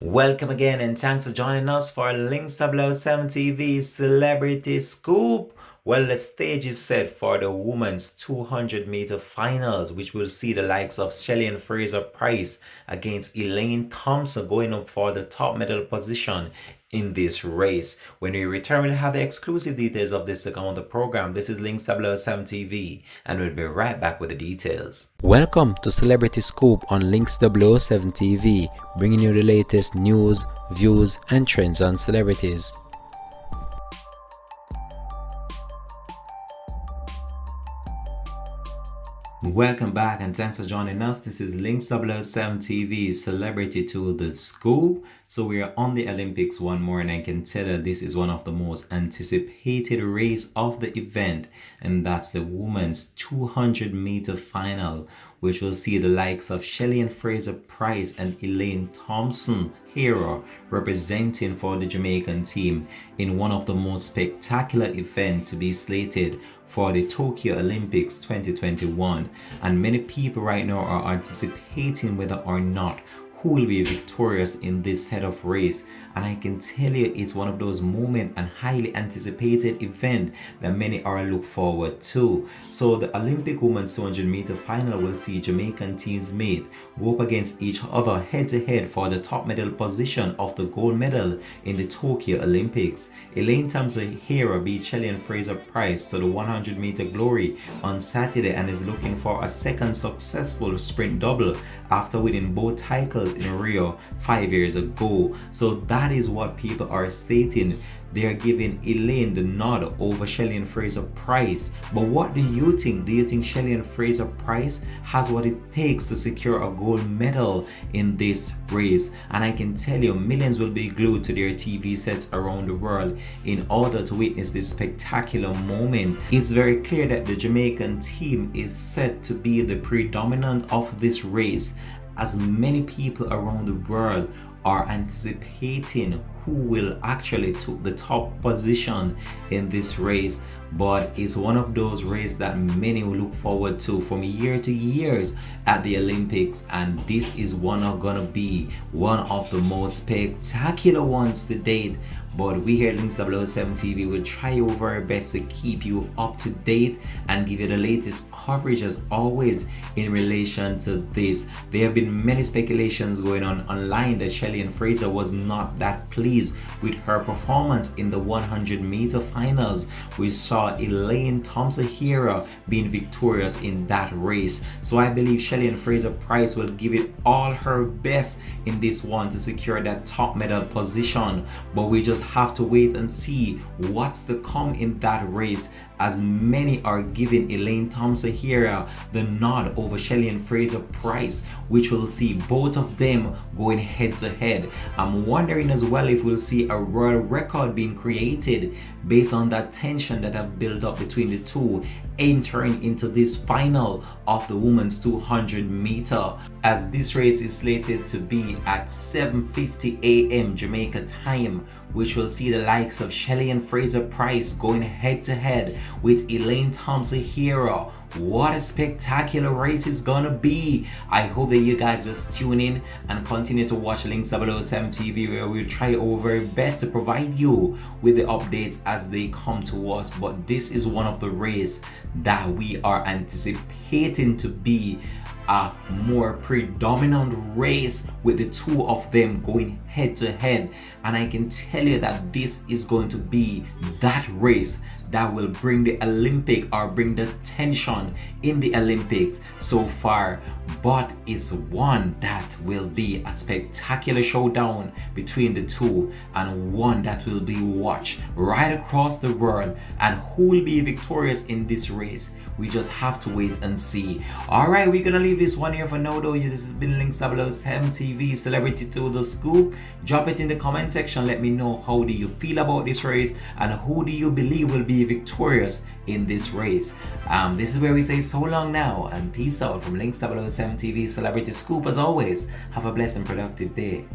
Welcome again and thanks for joining us for Links 007 TV Celebrity Scoop. Well, the stage is set for the women's 200-meter finals, which will see the likes of Shelly and Fraser Price against Elaine Thompson going up for the top medal position in this race. When we return, we'll have the exclusive details of this on the program. This is Links 007 TV, and we'll be right back with the details. Welcome to Celebrity Scoop on Links 007 TV, bringing you the latest news, views, and trends on celebrities. Welcome back and thanks for joining us. This is Links 007 TV Celebrity to the Scoop. So we are on the Olympics one more, and I can tell you this is one of the most anticipated race of the event, and that's the women's 200-meter final, which will see the likes of Shelly and Fraser Price and Elaine Thompson hero representing for the Jamaican team in one of the most spectacular events to be slated for the Tokyo Olympics 2021. And many people right now are anticipating whether or not who will be victorious in this set of race. And I can tell you it's one of those moments and highly anticipated event that many are look forward to. So the Olympic women's 200-meter final will see Jamaican teams mate go up against each other head to head for the top medal position of the gold medal in the Tokyo Olympics. Elaine Thompson hero beat Shelly and Fraser Price to the 100-meter glory on Saturday and is looking for a second successful sprint double after winning both titles in Rio 5 years ago. So that is what people are stating. They are giving Elaine the nod over Shelly and Fraser Price. But what do you think? Do you think Shelly and Fraser Price has what it takes to secure a gold medal in this race? And I can tell you, millions will be glued to their TV sets around the world in order to witness this spectacular moment. It's very clear that the Jamaican team is set to be the predominant of this race, as many people around the world are anticipating who will actually take the top position in this race. But it's one of those races that many will look forward to from year to years at the Olympics, and this is gonna be one of the most spectacular ones to date. But we here at Links 007 TV will try over our best to keep you up to date and give you the latest coverage as always in relation to this. There have been many speculations going on online that Shelly and Fraser was not that pleased with her performance in the 100-meter finals. We saw Elaine Thompson hero being victorious in that race. So I believe Shelly and Fraser Price will give it all her best in this one to secure that top medal position. But we just have to wait and see what's to come in that race, as many are giving Elaine Thompson here the nod over Shelly and Fraser Price, which will see both of them going head to head. I'm wondering as well if we'll see a world record being created based on that tension that have built up between the two entering into this final of the women's 200-meter, as this race is slated to be at 7:50 a.m. Jamaica time, which will see the likes of Shelly and Fraser Price going head to head with Elaine Thompson hero. What a spectacular race it's gonna be. I hope that you guys just tune in and continue to watch Links 007 TV, where we'll try our best to provide you with the updates as they come to us. But this is one of the races that we are anticipating to be a more predominant race, with the two of them going head to head. And I can tell you that this is going to be that race that will bring the Olympic, or bring the tension in the Olympics so far. But it's one that will be a spectacular showdown between the two, and one that will be watched right across the world. And who will be victorious in this race, we just have to wait and see. Alright, we're gonna leave this one here for now though. This has been Links 007 TV Celebrity to the Scoop. Drop it in the comment section. Let me know, how do you feel about this race, and who do you believe will be victorious in this race. This is where we say so long now, and peace out from Links 007 TV Celebrity Scoop. As always, have a blessed and productive day.